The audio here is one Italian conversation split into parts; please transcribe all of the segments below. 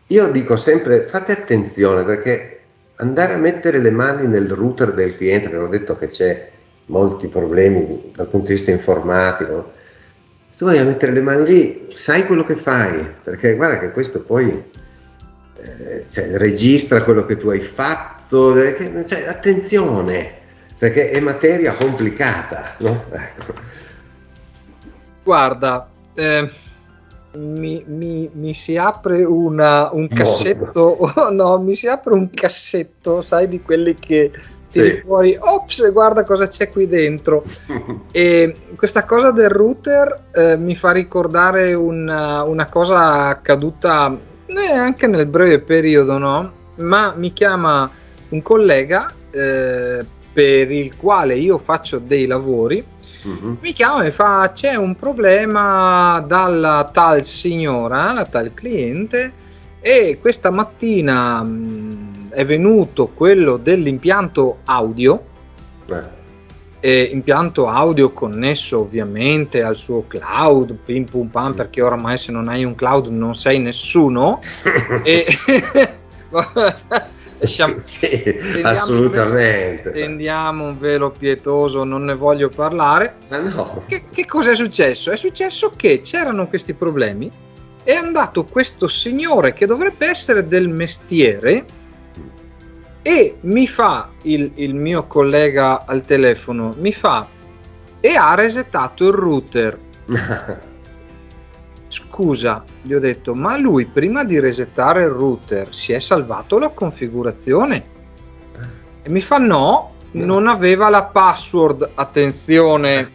io dico sempre fate attenzione, perché andare a mettere le mani nel router del cliente, abbiamo detto che c'è molti problemi dal punto di vista informatico, se vuoi a mettere le mani lì, sai quello che fai, perché guarda che questo poi registra quello che tu hai fatto, cioè, attenzione, perché è materia complicata, no? Ecco. Guarda, mi si apre un cassetto, no, mi si apre un cassetto, sai, di quelli che tiri fuori, ops, guarda cosa c'è qui dentro. E questa cosa del router mi fa ricordare una cosa accaduta anche nel breve periodo, no? Ma mi chiama un collega per il quale io faccio dei lavori. Mi chiama e fa: c'è un problema dalla tal signora, la tal cliente, e questa mattina è venuto quello dell'impianto audio, impianto audio connesso ovviamente al suo cloud, pim pum pam, perché oramai se non hai un cloud non sei nessuno. E sì, assolutamente. Tendiamo un velo pietoso, non ne voglio parlare. Ma no. Che cosa è successo? È successo che c'erano questi problemi, è andato questo signore che dovrebbe essere del mestiere e mi fa il mio collega al telefono, mi fa: e ha resettato il router. Scusa, gli ho detto, ma lui prima di resettare il router si è salvato la configurazione? E mi fa no, non aveva la password, attenzione.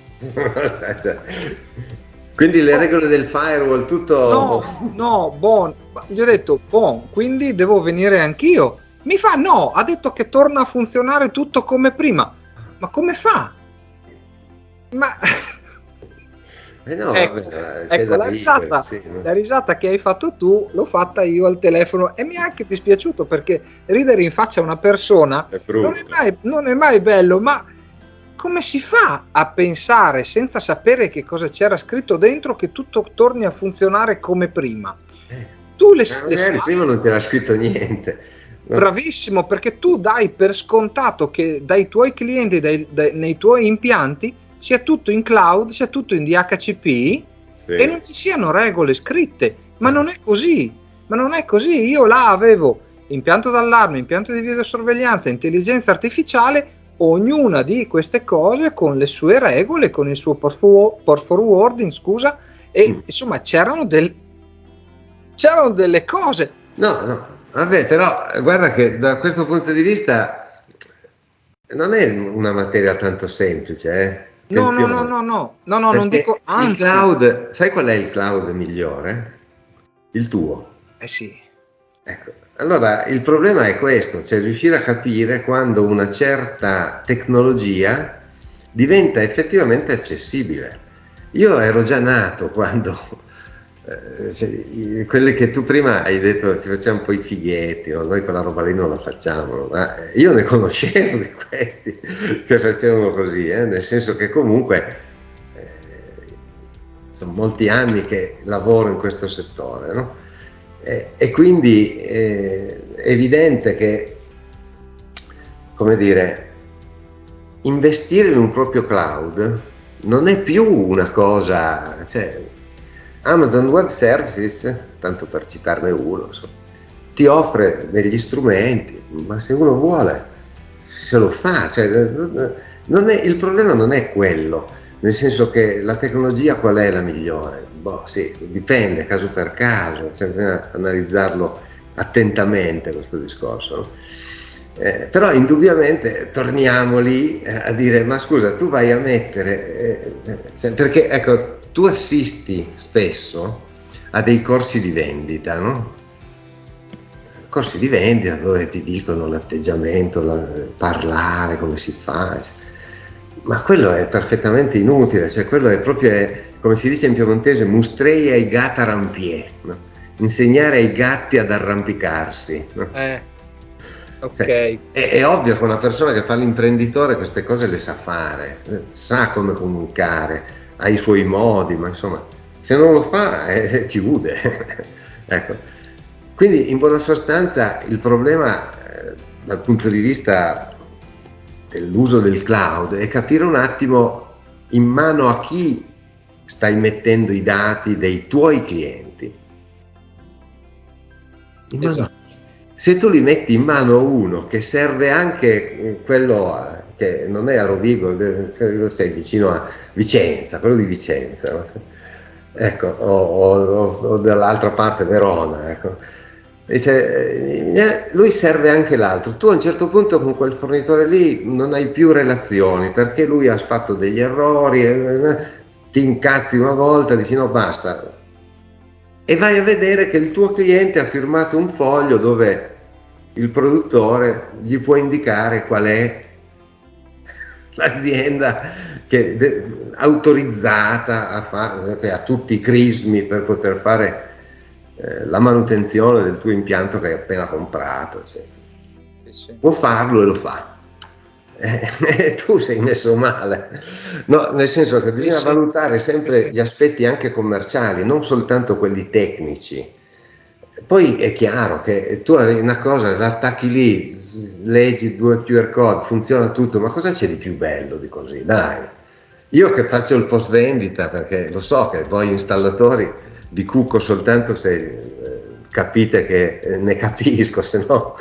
Quindi le regole del firewall, tutto... No, bon, gli ho detto, bon, quindi devo venire anch'io. Mi fa no, ha detto che torna a funzionare tutto come prima. Ma come fa? Ma... no, ecco, la risata che hai fatto tu l'ho fatta io al telefono e mi è anche dispiaciuto, perché ridere in faccia a una persona non è mai bello, ma come si fa a pensare senza sapere che cosa c'era scritto dentro che tutto torni a funzionare come prima? Tu le sai, prima non c'era scritto niente. Bravissimo, perché tu dai per scontato che dai tuoi clienti, nei tuoi impianti, sia tutto in cloud, sia tutto in DHCP e non ci siano regole scritte, ma non è così, io là avevo impianto d'allarme, impianto di videosorveglianza, intelligenza artificiale, ognuna di queste cose con le sue regole, con il suo port forwarding, scusa, e insomma c'erano delle cose. No, vabbè, però guarda che da questo punto di vista non è una materia tanto semplice, No, non dico, anzi. Il cloud, sai qual è il cloud migliore? Il tuo. Sì. Ecco, allora il problema è questo, cioè riuscire a capire quando una certa tecnologia diventa effettivamente accessibile. Io ero già nato quando quelle che tu prima hai detto ci facciamo un po' i fighetti, no? Noi quella roba lì non la facciamo, ma io ne conoscevo di questi che facevano così, nel senso che comunque sono molti anni che lavoro in questo settore, no? E quindi è evidente che, come dire, investire in un proprio cloud non è più una cosa, cioè Amazon Web Services, tanto per citarne uno, insomma, ti offre degli strumenti, ma se uno vuole se lo fa, cioè, il problema non è quello, nel senso che la tecnologia qual è la migliore? Boh, sì, dipende caso per caso, bisogna analizzarlo attentamente questo discorso, no? Però indubbiamente torniamo lì a dire, ma scusa, tu vai a mettere, perché ecco, tu assisti spesso a dei corsi di vendita, no? Corsi di vendita dove ti dicono l'atteggiamento, parlare, come si fa, ma quello è perfettamente inutile, cioè quello è proprio, come si dice in piemontese, mustrei ai gata rampier, no? Insegnare ai gatti ad arrampicarsi, no? Ok. Cioè, è ovvio che una persona che fa l'imprenditore queste cose le sa fare, sa come comunicare, ha i suoi modi, ma insomma, se non lo fa chiude. Ecco. Quindi in buona sostanza il problema dal punto di vista dell'uso del cloud è capire un attimo in mano a chi stai mettendo i dati dei tuoi clienti. Esatto. Se tu li metti in mano a uno che serve anche quello che non è a Rovigo, sei vicino a Vicenza, quello di Vicenza, ecco, o dall'altra parte Verona, ecco. Lui serve anche l'altro. Tu a un certo punto con quel fornitore lì non hai più relazioni perché lui ha fatto degli errori, ti incazzi una volta, dici no basta, e vai a vedere che il tuo cliente ha firmato un foglio dove il produttore gli può indicare qual è l'azienda autorizzata che ha tutti i crismi per poter fare la manutenzione del tuo impianto che hai appena comprato, eccetera. Sì. Può farlo e lo fa. Tu sei messo male, no, nel senso che bisogna valutare sempre gli aspetti anche commerciali, non soltanto quelli tecnici. Poi è chiaro che tu hai una cosa, l'attacchi lì, leggi 2 QR code, funziona tutto, ma cosa c'è di più bello di così? Dai, io che faccio il post vendita, perché lo so che voi installatori vi cucco soltanto se capite che ne capisco, se no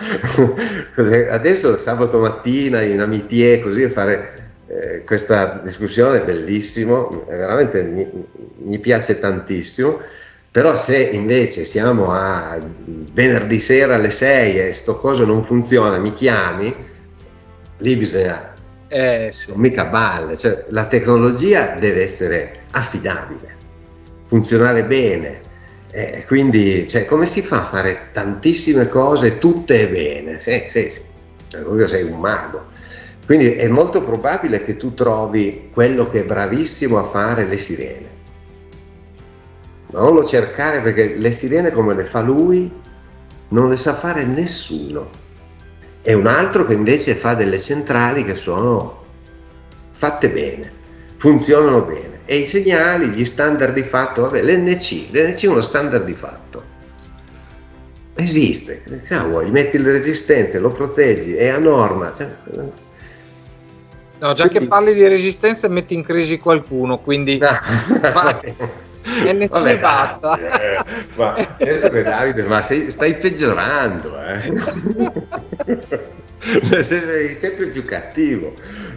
adesso sabato mattina in amitié così a fare questa discussione è bellissimo, veramente mi piace tantissimo. Però se invece siamo a venerdì sera alle 6 e sto coso non funziona, mi chiami, lì bisogna sì. Non mica balle, cioè, la tecnologia deve essere affidabile, funzionare bene. Quindi come si fa a fare tantissime cose tutte bene? Sì. Cioè, sei un mago. Quindi è molto probabile che tu trovi quello che è bravissimo a fare le sirene. Non lo cercare, perché le sirene come le fa lui non le sa fare nessuno. E un altro che invece fa delle centrali che sono fatte bene, funzionano bene. E i segnali, gli standard di fatto, vabbè, l'NC è uno standard di fatto. Esiste, gli metti le resistenze, lo proteggi, è a norma. No, già quindi, che parli di resistenza metti in crisi qualcuno, quindi NC vabbè, basta. Ma certo che Davide, ma stai peggiorando, sei sempre più cattivo.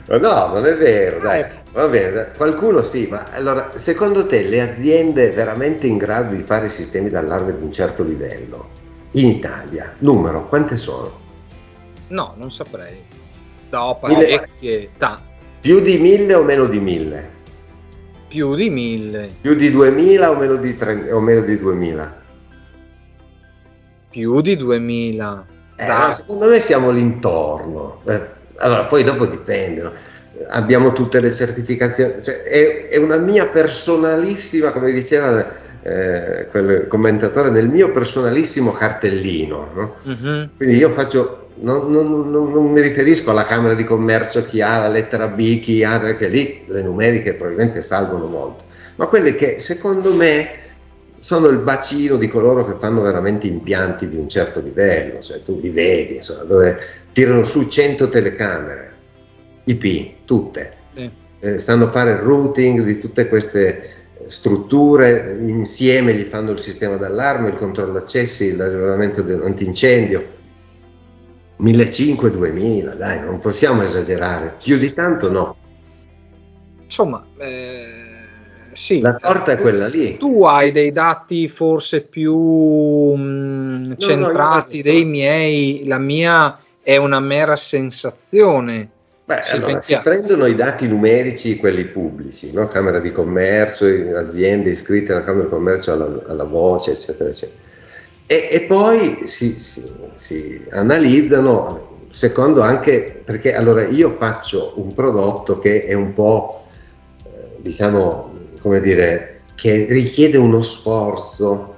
No, non è vero, dai. Va bene, qualcuno sì, ma allora, secondo te le aziende veramente in grado di fare sistemi d'allarme di un certo livello in Italia, numero, quante sono? No, non saprei. No, parecchie. Più di 1000 o meno di 1000? Più di 1000. Più di 2000 o meno di 2000? Più di 2000. Secondo me siamo l'intorno. Allora, poi dopo dipende, no? Abbiamo tutte le certificazioni, cioè, è una mia personalissima, come diceva quel commentatore, nel mio personalissimo cartellino, no? Uh-huh. Quindi io faccio, non mi riferisco alla Camera di Commercio, chi ha la lettera B, chi ha, perché lì le numeriche probabilmente salgono molto, ma quelle che secondo me sono il bacino di coloro che fanno veramente impianti di un certo livello, cioè tu li vedi, insomma, dove tirano su 100 telecamere, IP, tutte, stanno a fare il routing di tutte queste strutture, insieme gli fanno il sistema d'allarme, il controllo accessi, il regolamento antincendio, 1500-2000, dai, non possiamo esagerare, più di tanto no. Insomma, sì. La torta è quella lì. Tu hai dei dati forse più centrati dei miei, la mia è una mera sensazione. Allora, si prendono i dati numerici, quelli pubblici, no? Camera di Commercio, aziende iscritte alla Camera di Commercio alla voce, eccetera, eccetera. E poi si analizzano secondo anche, perché allora io faccio un prodotto che è un po', diciamo, come dire, che richiede uno sforzo,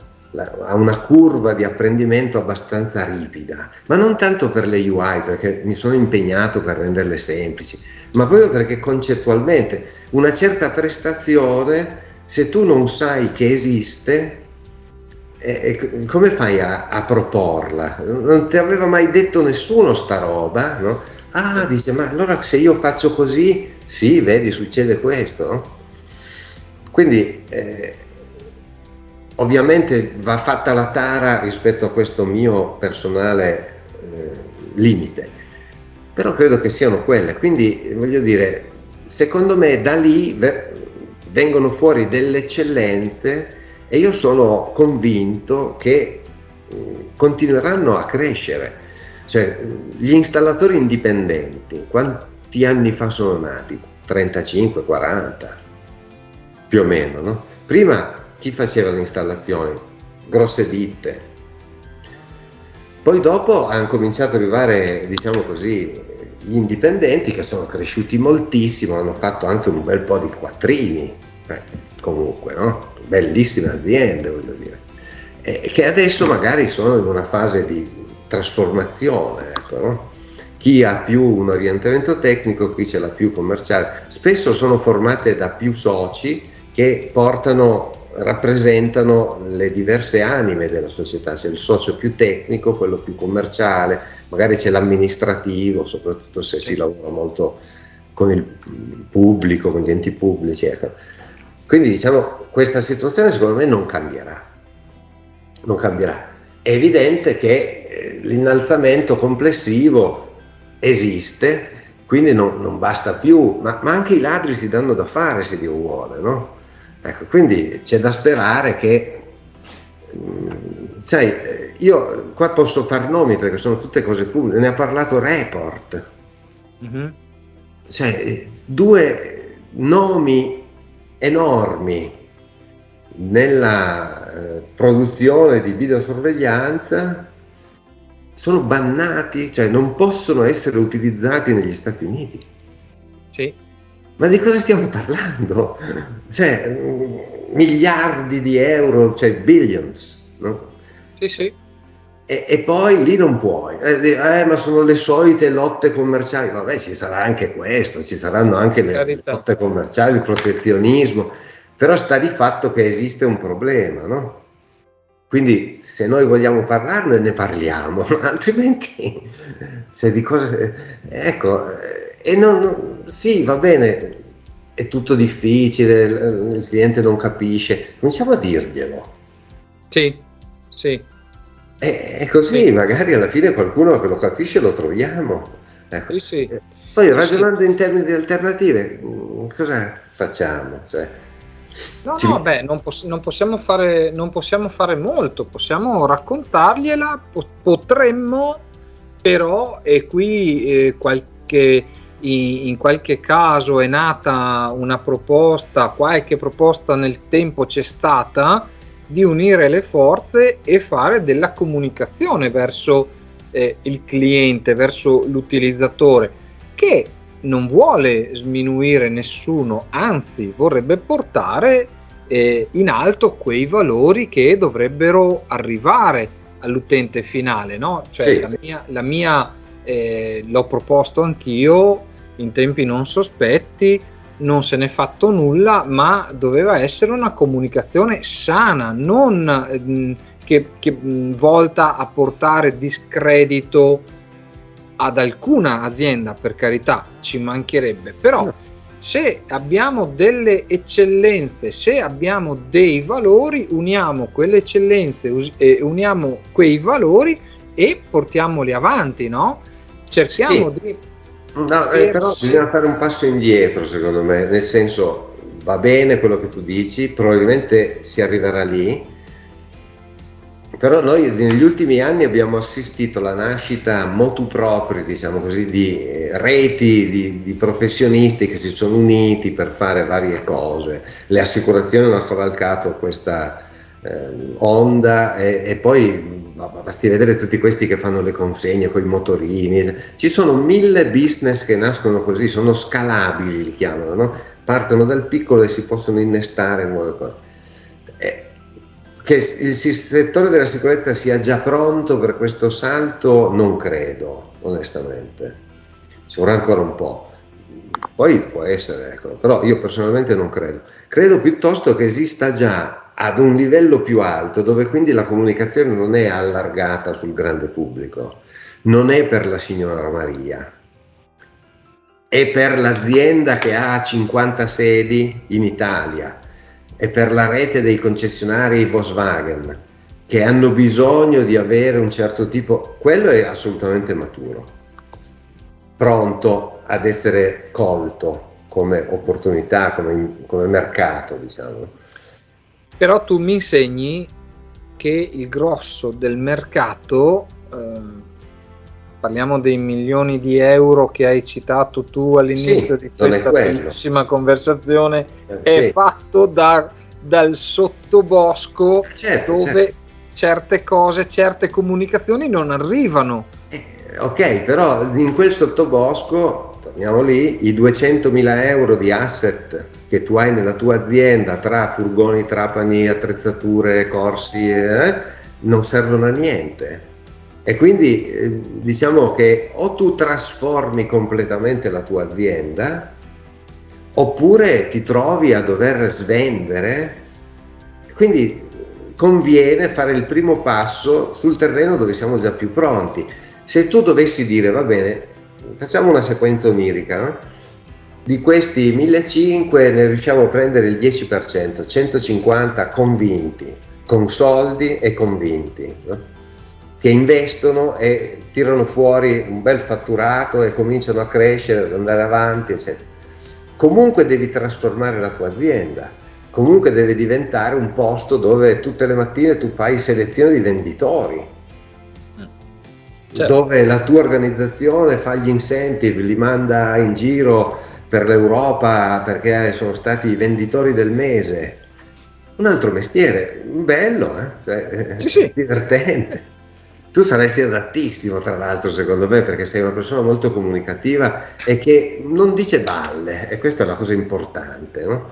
ha una curva di apprendimento abbastanza ripida, ma non tanto per le UI, perché mi sono impegnato per renderle semplici, ma proprio perché concettualmente una certa prestazione, se tu non sai che esiste, come fai a proporla? Non ti aveva mai detto nessuno sta roba, no? Ah, dice, ma allora se io faccio così, sì, vedi, succede questo, no? Quindi ovviamente va fatta la tara rispetto a questo mio personale limite, però credo che siano quelle. Quindi voglio dire, secondo me da lì vengono fuori delle eccellenze e io sono convinto che continueranno a crescere. Cioè, gli installatori indipendenti, quanti anni fa sono nati? 35, 40, più o meno, no? Prima chi faceva le installazioni? Grosse ditte. Poi dopo hanno cominciato ad arrivare, diciamo così, gli indipendenti che sono cresciuti moltissimo, hanno fatto anche un bel po' di quattrini, comunque, no? Bellissime aziende, voglio dire, che adesso magari sono in una fase di trasformazione, ecco, no? Chi ha più un orientamento tecnico, chi ce l'ha più commerciale. Spesso sono formate da più soci che rappresentano le diverse anime della società. C'è il socio più tecnico, quello più commerciale, magari c'è l'amministrativo, soprattutto se si lavora molto con il pubblico, con gli enti pubblici, ecco. Quindi diciamo, questa situazione secondo me non cambierà. È evidente che l'innalzamento complessivo esiste, quindi non basta più, ma anche i ladri si danno da fare se Dio vuole, no? Ecco, quindi c'è da sperare che, sai, io qua posso far nomi perché sono tutte cose pubbliche, ne ha parlato Report, cioè 2 nomi enormi nella produzione di videosorveglianza sono bannati, cioè non possono essere utilizzati negli Stati Uniti. Sì. Ma di cosa stiamo parlando? Cioè, miliardi di euro, cioè billions, no? Sì. E poi lì non puoi, ma sono le solite lotte commerciali. Vabbè, ci sarà anche questo, ci saranno anche le lotte commerciali, il protezionismo, però sta di fatto che esiste un problema, no? Quindi se noi vogliamo parlarne ne parliamo, altrimenti se di cose, ecco, sì, va bene, è tutto difficile, il cliente non capisce, cominciamo a dirglielo. Sì. E così magari alla fine qualcuno che lo capisce lo troviamo. Ecco. Sì. Poi ragionando in termini di alternative, cosa facciamo? Cioè, non possiamo fare molto, possiamo raccontargliela, potremmo, però, e qui in qualche caso è nata una proposta, qualche proposta nel tempo c'è stata, di unire le forze e fare della comunicazione verso il cliente, verso l'utilizzatore, che non vuole sminuire nessuno, anzi vorrebbe portare in alto quei valori che dovrebbero arrivare all'utente finale, no? Cioè sì. la mia l'ho proposto anch'io in tempi non sospetti, non se n'è fatto nulla, ma doveva essere una comunicazione sana, non che volta a portare discredito ad alcuna azienda, per carità, ci mancherebbe, però se abbiamo delle eccellenze, se abbiamo dei valori, uniamo quelle eccellenze, uniamo quei valori e portiamoli avanti, no? Cerchiamo di... No, però bisogna fare un passo indietro, secondo me, nel senso, va bene quello che tu dici, probabilmente si arriverà lì, però noi negli ultimi anni abbiamo assistito alla nascita motu proprio, diciamo così, di reti di professionisti che si sono uniti per fare varie cose. Le assicurazioni hanno cavalcato questa onda e poi basti vedere tutti questi che fanno le consegne con i motorini. Ci sono 1000 business che nascono così, sono scalabili, li chiamano, no? Partono dal piccolo e si possono innestare nuove cose. Che il settore della sicurezza sia già pronto per questo salto non credo, onestamente, ci vorrà ancora un po', poi può essere, ecco, però io personalmente non credo piuttosto che esista già ad un livello più alto, dove quindi la comunicazione non è allargata sul grande pubblico, non è per la signora Maria, è per l'azienda che ha 50 sedi in Italia, è per la rete dei concessionari Volkswagen che hanno bisogno di avere un certo tipo, quello è assolutamente maturo, pronto ad essere colto come opportunità, come mercato, diciamo. Però tu mi insegni che il grosso del mercato, parliamo dei milioni di euro che hai citato tu all'inizio di questa bellissima conversazione, è fatto dal sottobosco, dove certe cose, certe comunicazioni non arrivano. Ok, però in quel sottobosco, torniamo lì, i 200.000 euro di asset che tu hai nella tua azienda tra furgoni, trapani, attrezzature, corsi, non servono a niente. E quindi diciamo che o tu trasformi completamente la tua azienda, oppure ti trovi a dover svendere. Quindi conviene fare il primo passo sul terreno dove siamo già più pronti. Se tu dovessi dire, va bene, facciamo una sequenza onirica, no? Di questi 1.500 ne riusciamo a prendere il 10%, 150 convinti, con soldi e convinti, no? Che investono e tirano fuori un bel fatturato e cominciano a crescere, ad andare avanti, eccetera. Comunque devi trasformare la tua azienda, comunque deve diventare un posto dove tutte le mattine tu fai selezione di venditori, certo, dove la tua organizzazione fa gli incentive, li manda in giro per l'Europa perché sono stati i venditori del mese. Un altro mestiere, bello, cioè, sì. Divertente. Tu saresti adattissimo, tra l'altro, secondo me, perché sei una persona molto comunicativa e che non dice balle, e questa è la cosa importante, no?